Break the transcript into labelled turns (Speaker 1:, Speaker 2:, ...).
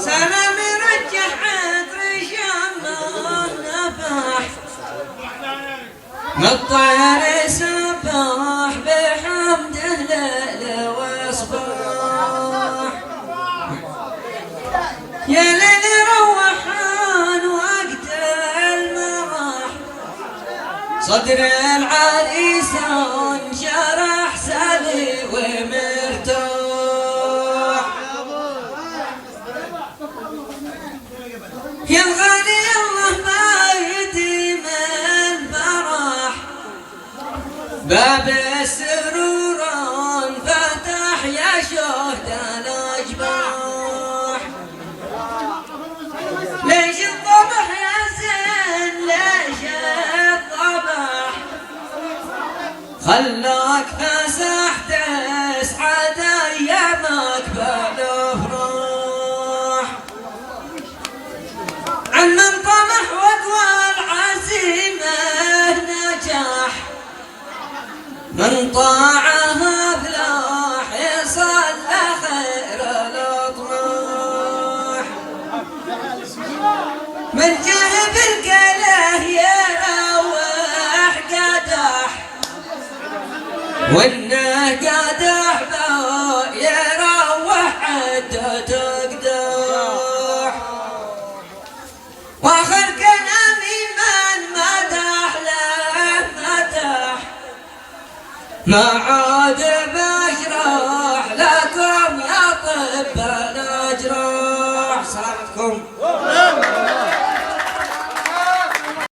Speaker 1: سلام يرجح عطر شمه نفح الطير سبح بحمده ليل وصباح يا ليل روحان وقت المراح صدر العريس انشرح سلي ومرتاح يا الغالي الله ما يديم الفرح باب السرور انفتح يا شهد الاجباح ليش الضبح يا زين ليش الضبح خلاك فسح تسعد ايامك بالافراح عن من طمح وقوى العزيمه نجاح من طاعها فلاح يصلى خير الاطماح من جهب القله يروح قدح وانه قدح ذا يروح حتى تقدح واخر كلامي من مدح له مدح ما عاد